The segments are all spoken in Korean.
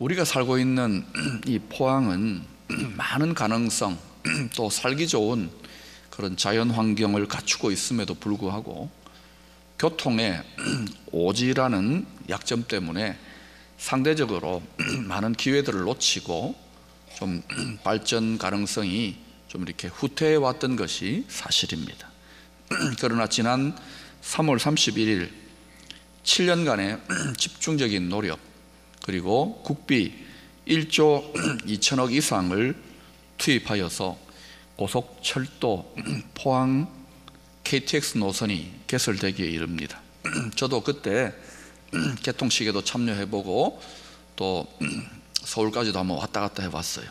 우리가 살고 있는 이 포항은 많은 가능성, 또 살기 좋은 그런 자연 환경을 갖추고 있음에도 불구하고 교통의 오지라는 약점 때문에 상대적으로 많은 기회들을 놓치고 좀 발전 가능성이 좀 이렇게 후퇴해 왔던 것이 사실입니다. 그러나 지난 3월 31일 7년간의 집중적인 노력, 그리고 국비 1조 2천억 이상을 투입하여서 고속철도 포항 KTX 노선이 개설되기에 이릅니다. 저도 그때 개통식에도 참여해보고 또 서울까지도 한번 왔다 갔다 해봤어요.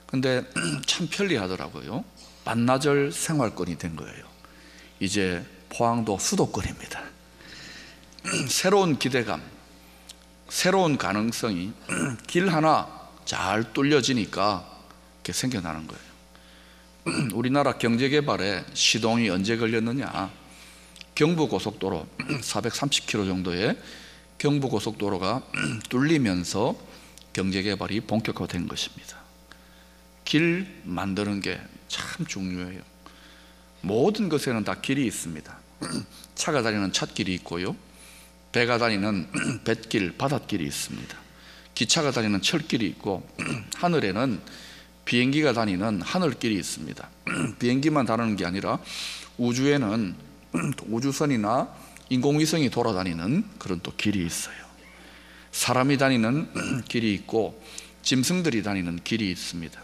근데 참 편리하더라고요. 반나절 생활권이 된 거예요. 이제 포항도 수도권입니다. 새로운 기대감, 새로운 가능성이 길 하나 잘 뚫려지니까 이렇게 생겨나는 거예요. 우리나라 경제개발에 시동이 언제 걸렸느냐? 경부고속도로 430km 정도의 경부고속도로가 뚫리면서 경제개발이 본격화된 것입니다. 길 만드는 게 참 중요해요. 모든 것에는 다 길이 있습니다. 차가 다니는 찻길이 있고요, 배가 다니는 뱃길, 바닷길이 있습니다. 기차가 다니는 철길이 있고, 하늘에는 비행기가 다니는 하늘길이 있습니다. 비행기만 다니는 게 아니라 우주에는 우주선이나 인공위성이 돌아다니는 그런 또 길이 있어요. 사람이 다니는 길이 있고 짐승들이 다니는 길이 있습니다.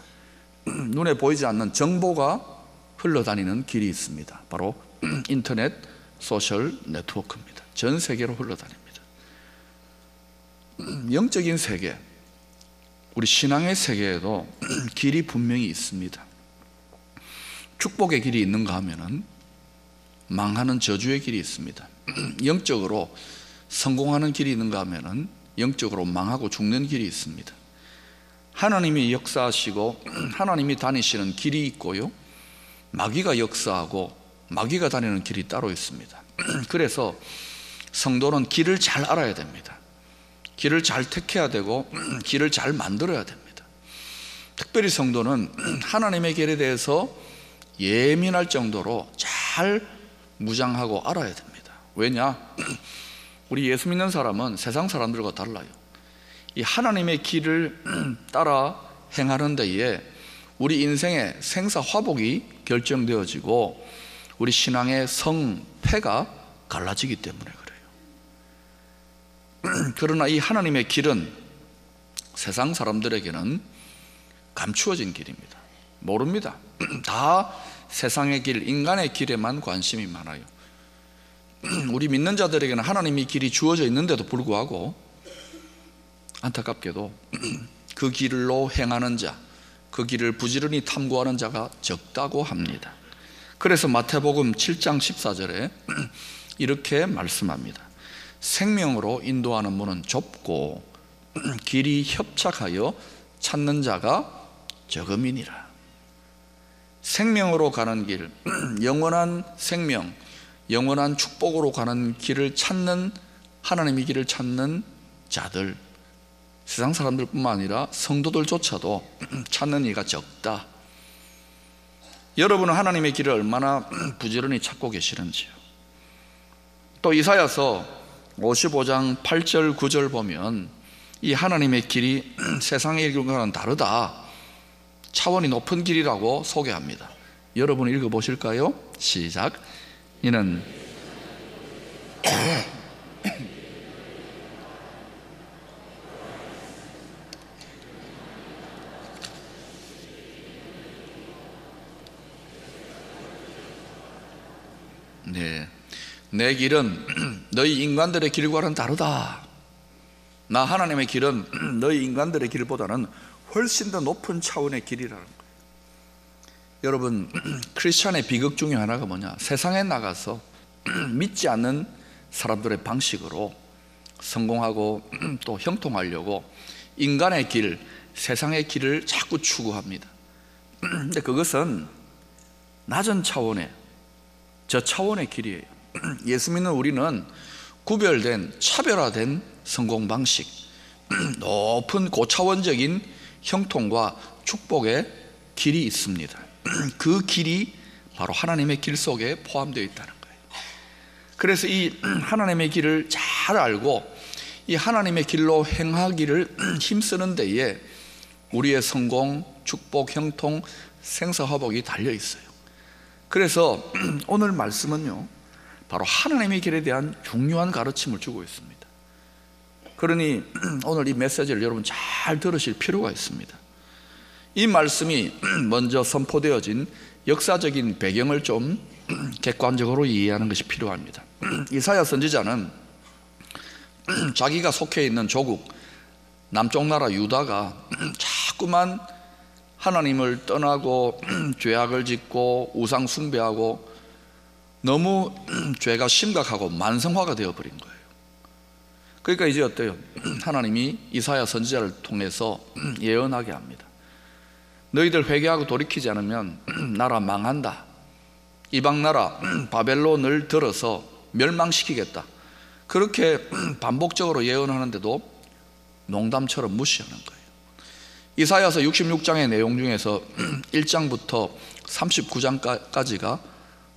눈에 보이지 않는 정보가 흘러다니는 길이 있습니다. 바로 인터넷 소셜 네트워크입니다. 전 세계로 흘러다닙니다. 영적인 세계, 우리 신앙의 세계에도 길이 분명히 있습니다. 축복의 길이 있는가 하면은 망하는 저주의 길이 있습니다. 영적으로 성공하는 길이 있는가 하면은 영적으로 망하고 죽는 길이 있습니다. 하나님이 역사하시고 하나님이 다니시는 길이 있고요, 마귀가 역사하고 마귀가 다니는 길이 따로 있습니다. 그래서 성도는 길을 잘 알아야 됩니다. 길을 잘 택해야 되고 길을 잘 만들어야 됩니다. 특별히 성도는 하나님의 길에 대해서 예민할 정도로 잘 무장하고 알아야 됩니다. 왜냐? 우리 예수 믿는 사람은 세상 사람들과 달라요. 이 하나님의 길을 따라 행하는 데에 우리 인생의 생사화복이 결정되어지고 우리 신앙의 성패가 갈라지기 때문에 그래요. 그러나 이 하나님의 길은 세상 사람들에게는 감추어진 길입니다. 모릅니다. 다 세상의 길, 인간의 길에만 관심이 많아요. 우리 믿는 자들에게는 하나님의 길이 주어져 있는데도 불구하고 안타깝게도 그 길로 행하는 자, 그 길을 부지런히 탐구하는 자가 적다고 합니다. 그래서 마태복음 7장 14절에 이렇게 말씀합니다. 생명으로 인도하는 문은 좁고 길이 협착하여 찾는 자가 적음이니라. 생명으로 가는 길, 영원한 생명, 영원한 축복으로 가는 길을 찾는, 하나님의 길을 찾는 자들, 세상 사람들뿐만 아니라 성도들조차도 찾는 이가 적다. 여러분은 하나님의 길을 얼마나 부지런히 찾고 계시는지요? 또 이사야서 55장 8절 9절 보면 이 하나님의 길이 세상의 길과는 다르다, 차원이 높은 길이라고 소개합니다. 여러분 읽어보실까요? 시작. 이는 내 길은 너희 인간들의 길과는 다르다. 나 하나님의 길은 너희 인간들의 길보다는 훨씬 더 높은 차원의 길이라는 거예요. 여러분, 크리스찬의 비극 중에 하나가 뭐냐? 세상에 나가서 믿지 않는 사람들의 방식으로 성공하고 또 형통하려고 인간의 길, 세상의 길을 자꾸 추구합니다. 근데 그것은 낮은 차원의, 저차원의 길이에요. 예수 믿는 우리는 구별된, 차별화된 성공 방식, 높은 고차원적인 형통과 축복의 길이 있습니다. 그 길이 바로 하나님의 길 속에 포함되어 있다는 거예요. 그래서 이 하나님의 길을 잘 알고 이 하나님의 길로 행하기를 힘쓰는 데에 우리의 성공, 축복, 형통, 생사화복이 달려 있어요. 그래서 오늘 말씀은요, 바로 하나님의 길에 대한 중요한 가르침을 주고 있습니다. 그러니 오늘 이 메시지를 여러분 잘 들으실 필요가 있습니다. 이 말씀이 먼저 선포되어진 역사적인 배경을 좀 객관적으로 이해하는 것이 필요합니다. 이사야 선지자는 자기가 속해 있는 조국 남쪽 나라 유다가 자꾸만 하나님을 떠나고 죄악을 짓고 우상 숭배하고 너무 죄가 심각하고 만성화가 되어버린 거예요. 그러니까 이제 어때요? 하나님이 이사야 선지자를 통해서 예언하게 합니다. 너희들 회개하고 돌이키지 않으면 나라 망한다. 이방 나라 바벨론을 들어서 멸망시키겠다. 그렇게 반복적으로 예언하는데도 농담처럼 무시하는 거예요. 이사야서 66장의 내용 중에서 1장부터 39장까지가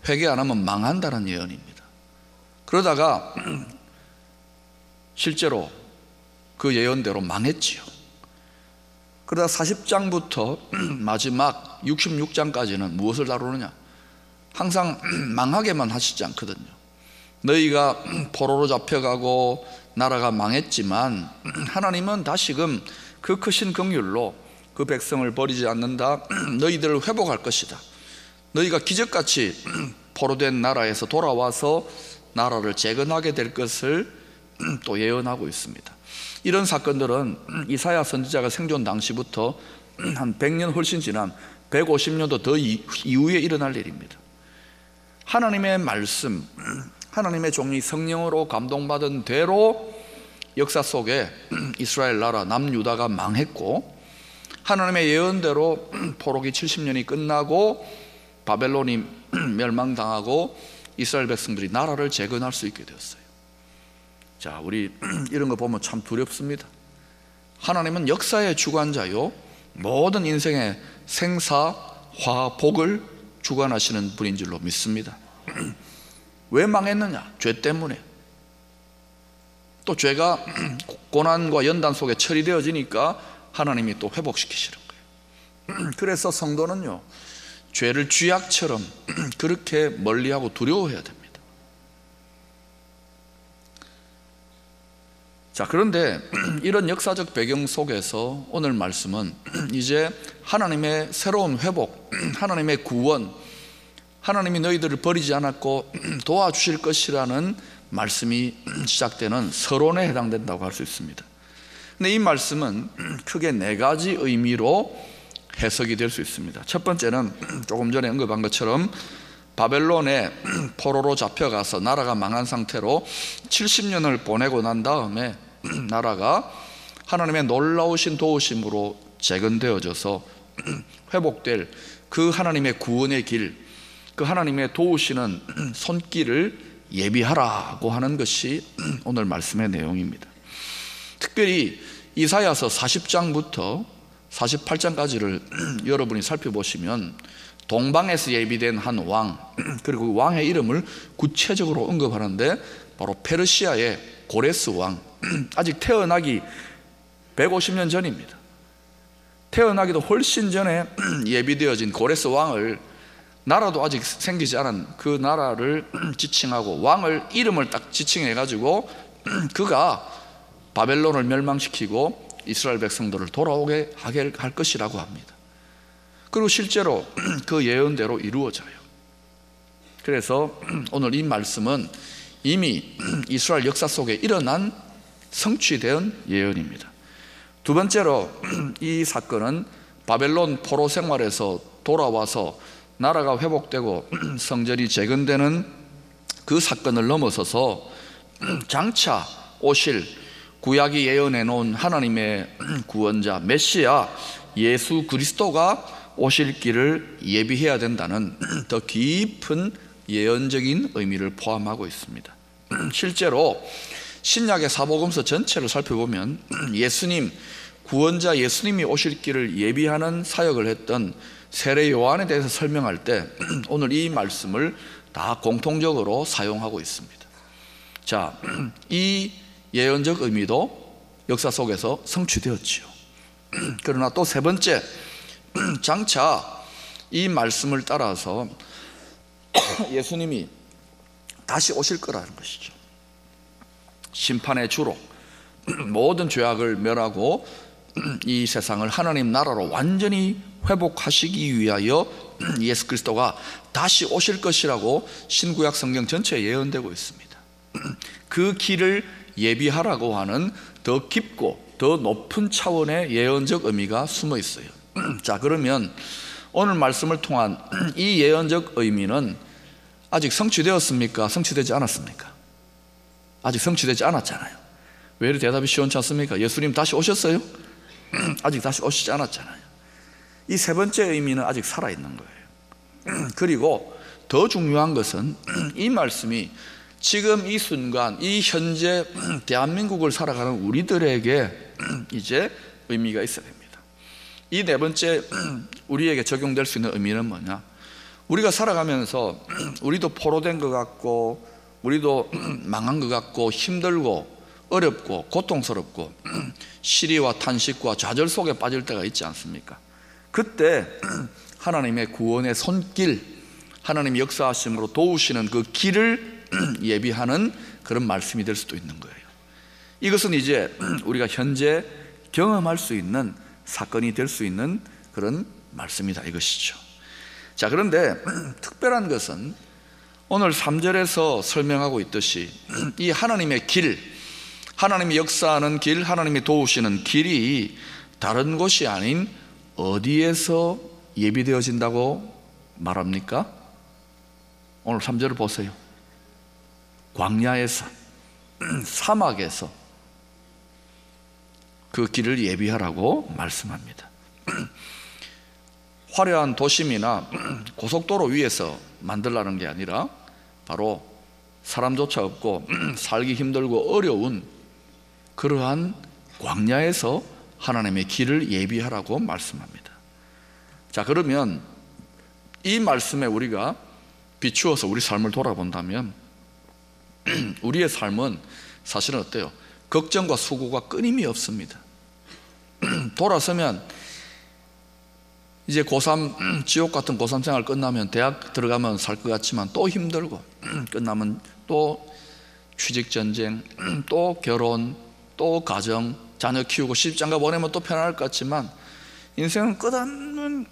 회개 안 하면 망한다는 예언입니다. 그러다가 실제로 그 예언대로 망했지요. 그러다 40장부터 마지막 66장까지는 무엇을 다루느냐? 항상 망하게만 하시지 않거든요. 너희가 포로로 잡혀가고 나라가 망했지만 하나님은 다시금 그 크신 긍휼로 그 백성을 버리지 않는다. 너희들을 회복할 것이다. 너희가 기적같이 포로된 나라에서 돌아와서 나라를 재건하게 될 것을 또 예언하고 있습니다. 이런 사건들은 이사야 선지자가 생존 당시부터 한 100년 훨씬 지난 150년도 더 이후에 일어날 일입니다. 하나님의 말씀, 하나님의 종이 성령으로 감동받은 대로 역사 속에 이스라엘 나라 남유다가 망했고, 하나님의 예언대로 포로기 70년이 끝나고 바벨론이 멸망당하고 이스라엘 백성들이 나라를 재건할 수 있게 되었어요. 자, 우리 이런 거 보면 참 두렵습니다. 하나님은 역사의 주관자요, 모든 인생의 생사, 화, 복을 주관하시는 분인 줄로 믿습니다. 왜 망했느냐? 죄 때문에. 또 죄가 고난과 연단 속에 처리되어지니까 하나님이 또 회복시키시는 거예요. 그래서 성도는요, 죄를 쥐약처럼 그렇게 멀리하고 두려워해야 됩니다. 자, 그런데 이런 역사적 배경 속에서 오늘 말씀은 이제 하나님의 새로운 회복, 하나님의 구원, 하나님이 너희들을 버리지 않았고 도와주실 것이라는 말씀이 시작되는 서론에 해당된다고 할 수 있습니다. 근데 이 말씀은 크게 4가지 의미로 해석이 될 수 있습니다. 첫 번째는 조금 전에 언급한 것처럼 바벨론에 포로로 잡혀가서 나라가 망한 상태로 70년을 보내고 난 다음에 나라가 하나님의 놀라우신 도우심으로 재건되어져서 회복될 그 하나님의 구원의 길, 그 하나님의 도우시는 손길을 예비하라고 하는 것이 오늘 말씀의 내용입니다. 특별히 이사야서 40장부터 48장까지를 여러분이 살펴보시면 동방에서 예비된 한 왕, 그리고 그 왕의 이름을 구체적으로 언급하는데 바로 페르시아의 고레스 왕, 아직 태어나기 150년 전입니다. 태어나기도 훨씬 전에 예비되어진 고레스 왕을, 나라도 아직 생기지 않은 그 나라를 지칭하고 왕을 이름을 딱 지칭해가지고 그가 바벨론을 멸망시키고 이스라엘 백성들을 돌아오게 하게 할 것이라고 합니다. 그리고 실제로 그 예언대로 이루어져요. 그래서 오늘 이 말씀은 이미 이스라엘 역사 속에 일어난 성취된 예언입니다. 두 번째로 이 사건은 바벨론 포로 생활에서 돌아와서 나라가 회복되고 성전이 재건되는 그 사건을 넘어서서 장차 오실 구약이 예언해 놓은 하나님의 구원자 메시아 예수 그리스도가 오실 길을 예비해야 된다는 더 깊은 예언적인 의미를 포함하고 있습니다. 실제로 신약의 사복음서 전체를 살펴보면 예수님, 구원자 예수님이 오실 길을 예비하는 사역을 했던 세례 요한에 대해서 설명할 때 오늘 이 말씀을 다 공통적으로 사용하고 있습니다. 자, 이 예언적 의미도 역사 속에서 성취되었지요. 그러나 또 세 번째, 장차 이 말씀을 따라서 예수님이 다시 오실 거라는 것이죠. 심판의 주로 모든 죄악을 멸하고 이 세상을 하나님 나라로 완전히 회복하시기 위하여 예수 그리스도가 다시 오실 것이라고 신구약 성경 전체에 예언되고 있습니다. 그 길을 예비하라고 하는 더 깊고 더 높은 차원의 예언적 의미가 숨어 있어요. 자, 그러면 오늘 말씀을 통한 이 예언적 의미는 아직 성취되었습니까? 성취되지 않았습니까? 아직 성취되지 않았잖아요. 왜 이렇게 대답이 시원치 않습니까? 예수님 다시 오셨어요? 아직 다시 오시지 않았잖아요. 이 세 번째 의미는 아직 살아있는 거예요. 그리고 더 중요한 것은 이 말씀이 지금 이 순간, 이 현재 대한민국을 살아가는 우리들에게 이제 의미가 있어야 됩니다. 이 네 번째 우리에게 적용될 수 있는 의미는 뭐냐? 우리가 살아가면서 우리도 포로된 것 같고, 우리도 망한 것 같고, 힘들고 어렵고 고통스럽고 시리와 탄식과 좌절 속에 빠질 때가 있지 않습니까? 그때 하나님의 구원의 손길, 하나님의 역사하심으로 도우시는 그 길을 예비하는 그런 말씀이 될 수도 있는 거예요. 이것은 이제 우리가 현재 경험할 수 있는 사건이 될 수 있는 그런 말씀이다, 이것이죠. 자, 그런데 특별한 것은 오늘 3절에서 설명하고 있듯이 이 하나님의 길, 하나님이 역사하는 길, 하나님이 도우시는 길이 다른 곳이 아닌 어디에서 예비되어진다고 말합니까? 오늘 3절을 보세요. 광야에서, 사막에서 그 길을 예비하라고 말씀합니다. 화려한 도심이나 고속도로 위에서 만들라는 게 아니라 바로 사람조차 없고 살기 힘들고 어려운 그러한 광야에서 하나님의 길을 예비하라고 말씀합니다. 자, 그러면 이 말씀에 우리가 비추어서 우리 삶을 돌아본다면 우리의 삶은 사실은 어때요? 걱정과 수고가 끊임이 없습니다. 돌아서면 이제 고3, 지옥 같은 고3 생활 끝나면 대학 들어가면 살 것 같지만 또 힘들고, 끝나면 또 취직전쟁, 또 결혼, 또 가정, 자녀 키우고 시집장가 보내면 또 편안할 것 같지만 인생은 끝없는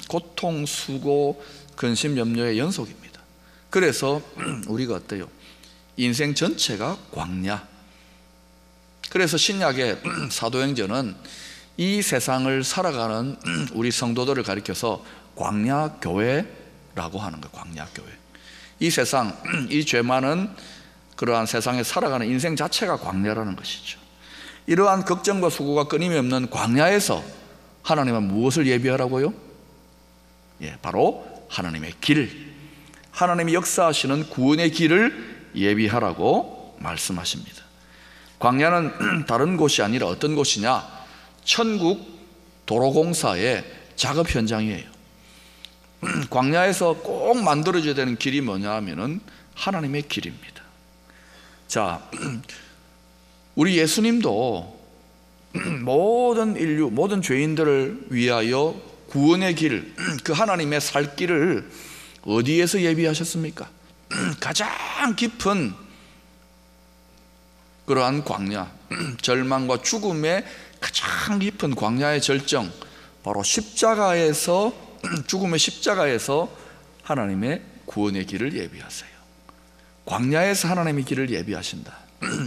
고통, 수고, 근심, 염려의 연속입니다. 그래서 우리가 어때요? 인생 전체가 광야. 그래서 신약의 사도행전은 이 세상을 살아가는 우리 성도들을 가리켜서 광야교회라고 하는 거예요. 광야교회. 이 세상, 이 죄 많은 그러한 세상에 살아가는 인생 자체가 광야라는 것이죠. 이러한 걱정과 수고가 끊임이 없는 광야에서 하나님은 무엇을 예비하라고요? 바로 하나님의 길, 하나님이 역사하시는 구원의 길을 예비하라고 말씀하십니다. 광야는 다른 곳이 아니라 어떤 곳이냐? 천국 도로공사의 작업 현장이에요. 광야에서 꼭 만들어져야 되는 길이 뭐냐 하면은 하나님의 길입니다. 자, 우리 예수님도 모든 인류, 모든 죄인들을 위하여 구원의 길, 그 하나님의 살 길을 어디에서 예비하셨습니까? 가장 깊은 그러한 광야, 절망과 죽음의 가장 깊은 광야의 절정, 바로 십자가에서, 죽음의 십자가에서 하나님의 구원의 길을 예비하세요. 광야에서 하나님의 길을 예비하신다.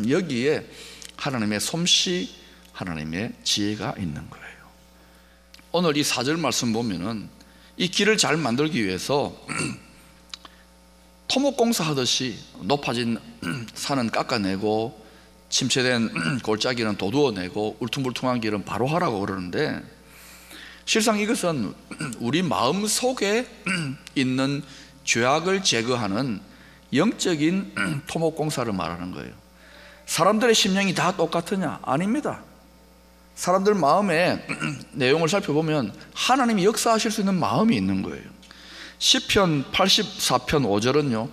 여기에 하나님의 솜씨, 하나님의 지혜가 있는 거예요. 오늘 이 4절 말씀 보면은 이 길을 잘 만들기 위해서 토목공사 하듯이 높아진 산은 깎아내고 침체된 골짜기는 도두어내고 울퉁불퉁한 길은 바로 하라고 그러는데, 실상 이것은 우리 마음 속에 있는 죄악을 제거하는 영적인 토목공사를 말하는 거예요. 사람들의 심령이 다 똑같으냐? 아닙니다. 사람들 마음의 내용을 살펴보면 하나님이 역사하실 수 있는 마음이 있는 거예요. 시편 84편 5절은요,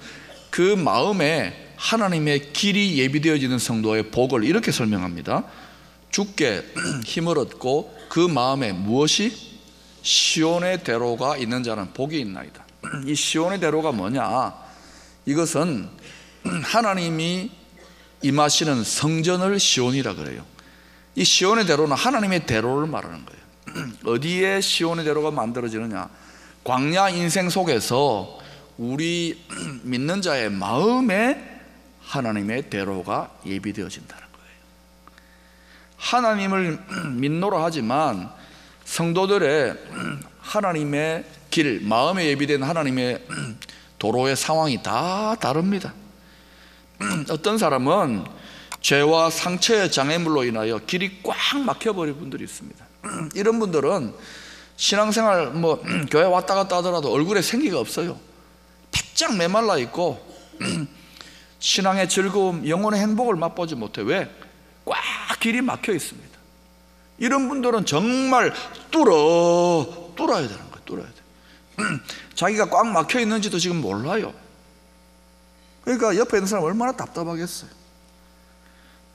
그 마음에 하나님의 길이 예비되어지는 성도의 복을 이렇게 설명합니다. 주께 힘을 얻고 그 마음에 무엇이? 시온의 대로가 있는 자는 복이 있나이다. 이 시온의 대로가 뭐냐? 이것은 하나님이 임하시는 성전을 시온이라 그래요. 이 시온의 대로는 하나님의 대로를 말하는 거예요. 어디에 시온의 대로가 만들어지느냐? 광야 인생 속에서 우리 믿는 자의 마음에 하나님의 대로가 예비되어진다는 거예요. 하나님을 믿노라 하지만 성도들의 하나님의 길, 마음에 예비된 하나님의 도로의 상황이 다 다릅니다. 어떤 사람은 죄와 상처의 장애물로 인하여 길이 꽉 막혀버린 분들이 있습니다. 이런 분들은 신앙생활 교회 왔다 갔다 하더라도 얼굴에 생기가 없어요. 바짝 메말라 있고 신앙의 즐거움, 영혼의 행복을 맛보지 못해. 왜? 꽉 길이 막혀 있습니다. 이런 분들은 정말 뚫어야 되는 거예요. 뚫어야 돼. 자기가 꽉 막혀 있는지도 지금 몰라요. 그러니까 옆에 있는 사람 얼마나 답답하겠어요.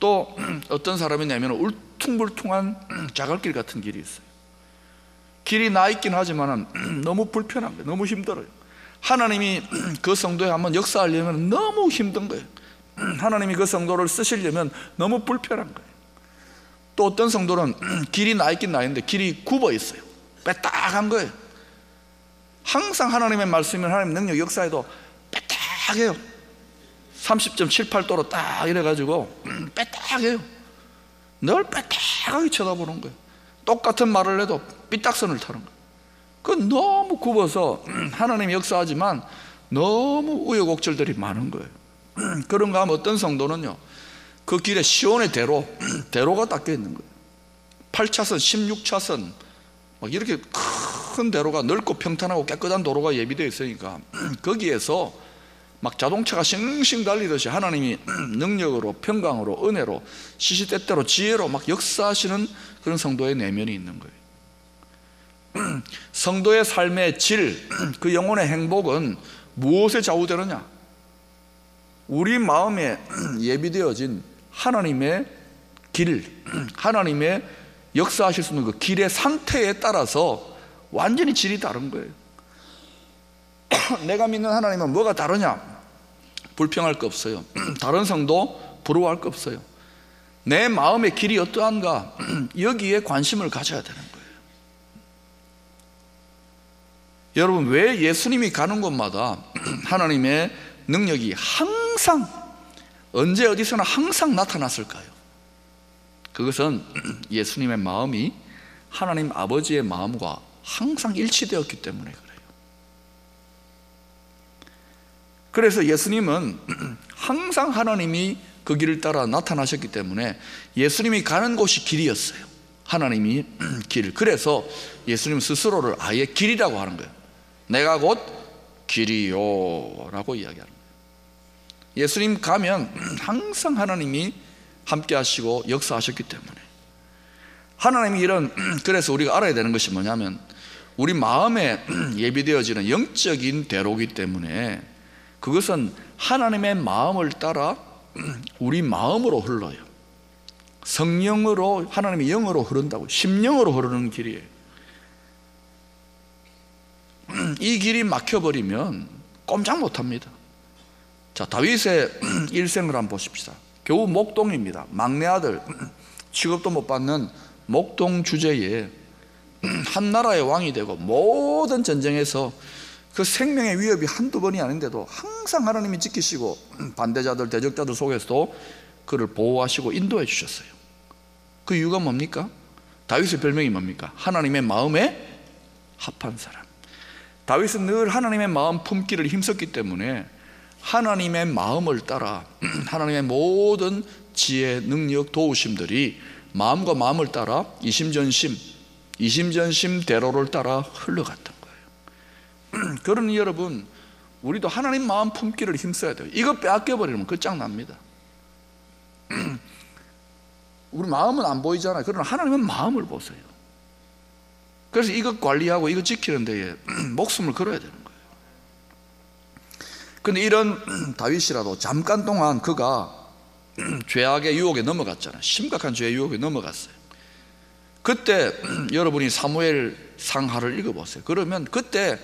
또 어떤 사람이냐면 울퉁불퉁한 자갈길 같은 길이 있어요. 길이 나 있긴 하지만 너무 불편한 거예요. 너무 힘들어요. 하나님이 그 성도에 한번 역사하려면 너무 힘든 거예요. 하나님이 그 성도를 쓰시려면 너무 불편한 거예요. 또 어떤 성도는 길이 나 있긴 나 있는데 길이 굽어 있어요. 빼딱한 거예요. 항상 하나님의 말씀이면 하나님의 능력 역사에도 빼딱해요. 30.78도로 딱 이래가지고 빼딱해요. 늘 빼딱하게 쳐다보는 거예요. 똑같은 말을 해도 삐딱선을 타는 거예요. 그건 너무 굽어서 하나님이 역사하지만 너무 우여곡절들이 많은 거예요. 그런가 하면 어떤 성도는요, 그 길에 시온의 대로가 닦여 있는 거예요. 8차선, 16차선 막 이렇게 큰 대로가 넓고 평탄하고 깨끗한 도로가 예비되어 있으니까 거기에서 막 자동차가 싱싱 달리듯이 하나님이 능력으로, 평강으로, 은혜로, 시시때때로 지혜로 막 역사하시는 그런 성도의 내면이 있는 거예요. 성도의 삶의 질, 그 영혼의 행복은 무엇에 좌우되느냐? 우리 마음에 예비되어진 하나님의 길, 하나님의 역사하실 수 있는 그 길의 상태에 따라서 완전히 질이 다른 거예요. 내가 믿는 하나님은 뭐가 다르냐? 불평할 거 없어요. 다른 성도 부러워할 거 없어요. 내 마음의 길이 어떠한가? 여기에 관심을 가져야 되는 거예요. 여러분, 왜 예수님이 가는 곳마다 하나님의 능력이 항상, 언제 어디서나 항상 나타났을까요? 그것은 예수님의 마음이 하나님 아버지의 마음과 항상 일치되었기 때문에 그래요. 그래서 예수님은 항상 하나님이 그 길을 따라 나타나셨기 때문에 예수님이 가는 곳이 길이었어요. 하나님이 길. 그래서 예수님 스스로를 아예 길이라고 하는 거예요. 내가 곧 길이요 라고 이야기하는 거예요. 예수님 가면 항상 하나님이 함께 하시고 역사하셨기 때문에 하나님이 이런, 그래서 우리가 알아야 되는 것이 뭐냐면 우리 마음에 예비되어지는 영적인 대로이기 때문에 그것은 하나님의 마음을 따라 우리 마음으로 흘러요. 성령으로, 하나님의 영으로 흐른다고, 심령으로 흐르는 길이에요. 이 길이 막혀버리면 꼼짝 못합니다. 자, 다윗의 일생을 한번 보십시다. 겨우 목동입니다. 막내 아들, 취급도 못 받는 목동 주제에 한 나라의 왕이 되고 모든 전쟁에서 그 생명의 위협이 한두 번이 아닌데도 항상 하나님이 지키시고 반대자들, 대적자들 속에서도 그를 보호하시고 인도해 주셨어요. 그 이유가 뭡니까? 다윗의 별명이 뭡니까? 하나님의 마음에 합한 사람. 다윗은 늘 하나님의 마음 품기를 힘썼기 때문에 하나님의 마음을 따라 하나님의 모든 지혜, 능력, 도우심들이 마음과 마음을 따라 이심전심 대로를 따라 흘러갔던 거예요. 그러니 여러분, 우리도 하나님 마음 품기를 힘써야 돼요. 이거 빼앗겨버리면 끝장납니다. 우리 마음은 안 보이잖아요. 그러나 하나님은 마음을 보세요. 그래서 이것 관리하고 이것 지키는 데에 목숨을 걸어야 되는 거예요. 그런데 이런 다윗이라도 잠깐 동안 그가 죄악의 유혹에 넘어갔잖아요. 심각한 죄의 유혹에 넘어갔어요. 그때 여러분이 사무엘 상하를 읽어보세요. 그러면 그때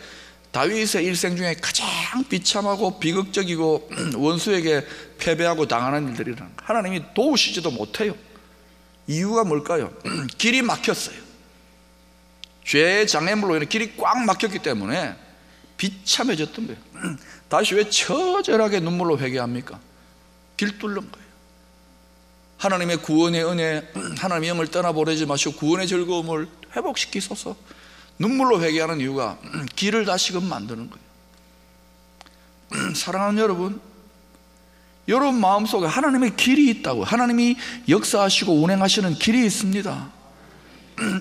다윗의 일생 중에 가장 비참하고 비극적이고 원수에게 패배하고 당하는 일들이 일어나는 거예요. 하나님이 도우시지도 못해요. 이유가 뭘까요? 길이 막혔어요. 죄의 장애물로 인해 길이 꽉 막혔기 때문에 비참해졌던 거예요. 다시 왜 처절하게 눈물로 회개합니까? 길 뚫는 거예요. 하나님의 구원의 은혜, 하나님의 영을 떠나보내지 마시고 구원의 즐거움을 회복시키소서. 눈물로 회개하는 이유가 길을 다시금 만드는 거예요. 사랑하는 여러분, 여러분 마음속에 하나님의 길이 있다고. 하나님이 역사하시고 운행하시는 길이 있습니다.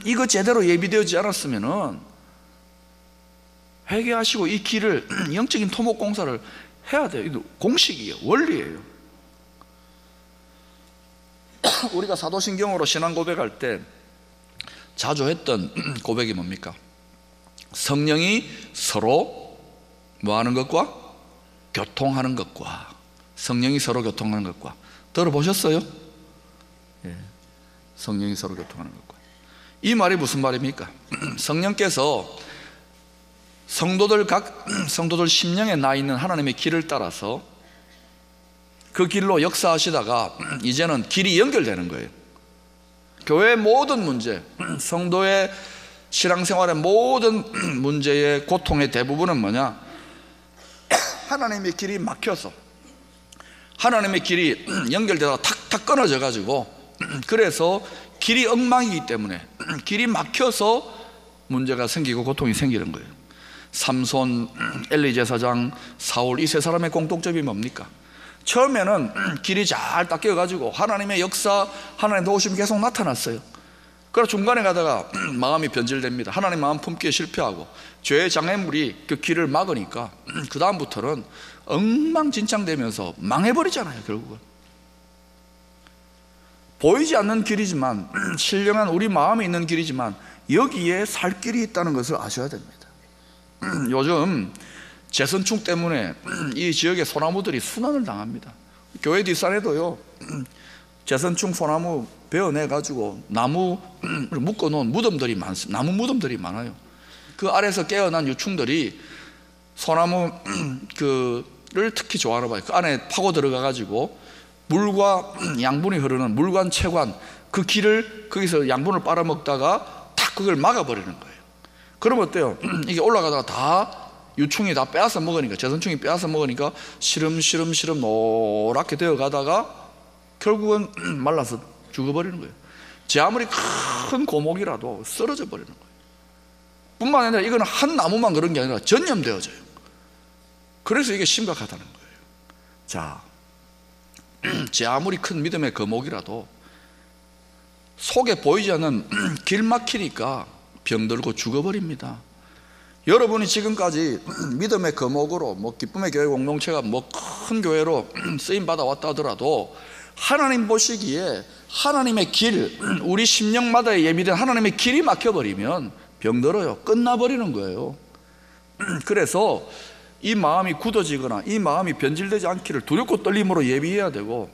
이거 제대로 예비되지 않았으면 회개하시고 이 길을, 영적인 토목공사를 해야 돼요. 이거 공식이에요. 원리예요. 우리가 사도신경으로 신앙 고백할 때 자주 했던 고백이 뭡니까? 성령이 서로 뭐하는 것과? 교통하는 것과. 성령이 서로 교통하는 것과. 들어보셨어요? 예. 성령이 서로 교통하는 것과. 이 말이 무슨 말입니까? 성령께서 성도들 심령에 나 있는 하나님의 길을 따라서 그 길로 역사하시다가 이제는 길이 연결되는 거예요. 교회의 모든 문제, 성도의 신앙생활의 모든 문제의 고통의 대부분은 뭐냐? 하나님의 길이 막혀서, 하나님의 길이 연결되다가 탁탁 끊어져 가지고, 그래서 길이 엉망이기 때문에 길이 막혀서 문제가 생기고 고통이 생기는 거예요. 삼손, 엘리 제사장, 사울, 이 세 사람의 공통점이 뭡니까? 처음에는 길이 잘 닦여 가지고 하나님의 역사, 하나님의 도우심이 계속 나타났어요. 그러나 중간에 가다가 마음이 변질됩니다. 하나님 마음 품기에 실패하고 죄의 장애물이 그 길을 막으니까 그 다음부터는 엉망진창되면서 망해버리잖아요. 결국은 보이지 않는 길이지만, 신령한 우리 마음에 있는 길이지만 여기에 살 길이 있다는 것을 아셔야 됩니다. 요즘 재선충 때문에 이 지역의 소나무들이 순환을 당합니다. 교회 뒷산에도요, 재선충 소나무 베어내가지고 나무 묶어놓은 무덤들이 많습니다. 나무 무덤들이 많아요. 그 아래에서 깨어난 유충들이 소나무 그를 특히 좋아하나 봐요. 그 안에 파고 들어가가지고 물과 양분이 흐르는 물관, 채관, 그 길을 거기서 양분을 빨아먹다가 탁 그걸 막아버리는 거예요. 그러면 어때요? 이게 올라가다가 다 유충이 다 빼앗아 먹으니까, 재선충이 빼앗아 먹으니까 시름시름 노랗게 되어 가다가 결국은 말라서 죽어버리는 거예요. 제 아무리 큰 고목이라도 쓰러져 버리는 거예요. 뿐만 아니라 이거는 한 나무만 그런 게 아니라 전염되어져요. 그래서 이게 심각하다는 거예요. 자, 제 아무리 큰 믿음의 거목이라도 속에 보이지 않는 길 막히니까 병들고 죽어버립니다. 여러분이 지금까지 믿음의 거목으로 기쁨의 교회 공동체가 큰 교회로 쓰임받아 왔다 하더라도 하나님 보시기에 하나님의 길, 우리 심령마다 예비된 하나님의 길이 막혀버리면 병들어요. 끝나버리는 거예요. 그래서 이 마음이 굳어지거나 이 마음이 변질되지 않기를 두렵고 떨림으로 예비해야 되고,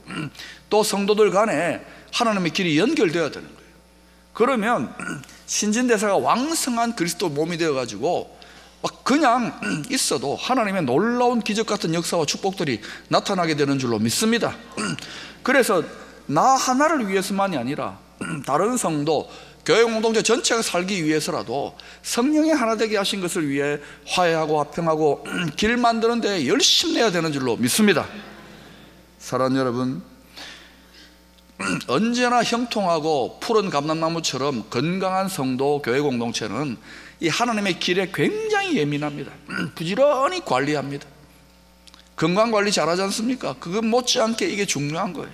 또 성도들 간에 하나님의 길이 연결되어야 되는 거예요. 그러면 신진대사가 왕성한 그리스도 몸이 되어가지고 그냥 있어도 하나님의 놀라운 기적 같은 역사와 축복들이 나타나게 되는 줄로 믿습니다. 그래서 나 하나를 위해서만이 아니라 다른 성도, 교회 공동체 전체가 살기 위해서라도 성령이 하나 되게 하신 것을 위해 화해하고 화평하고 길 만드는 데 열심히 내야 되는 줄로 믿습니다. 사랑하는 여러분, 언제나 형통하고 푸른 감람나무처럼 건강한 성도, 교회 공동체는 이 하나님의 길에 굉장히 예민합니다. 부지런히 관리합니다. 건강관리 잘하지 않습니까? 그건 못지않게 이게 중요한 거예요.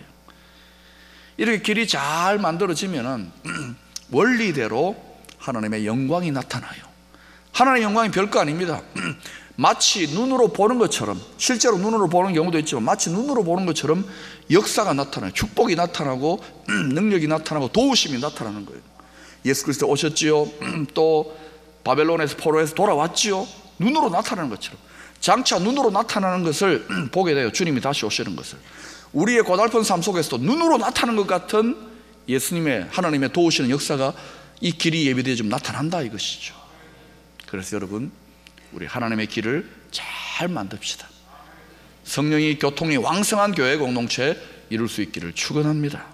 이렇게 길이 잘 만들어지면 원리대로 하나님의 영광이 나타나요. 하나님의 영광이 별거 아닙니다. 마치 눈으로 보는 것처럼, 실제로 눈으로 보는 경우도 있지만 마치 눈으로 보는 것처럼 역사가 나타나요. 축복이 나타나고 능력이 나타나고 도우심이 나타나는 거예요. 예수 그리스도 오셨지요. 또 바벨론에서 포로에서 돌아왔지요. 눈으로 나타나는 것처럼 장차 눈으로 나타나는 것을 보게 돼요. 주님이 다시 오시는 것을. 우리의 고달픈 삶 속에서도 눈으로 나타나는 것 같은 예수님의, 하나님의 도우시는 역사가 이 길이 예비되어 좀 나타난다 이것이죠. 그래서 여러분, 우리 하나님의 길을 잘 만듭시다. 성령이 교통이 왕성한 교회 공동체 이룰 수 있기를 축원합니다.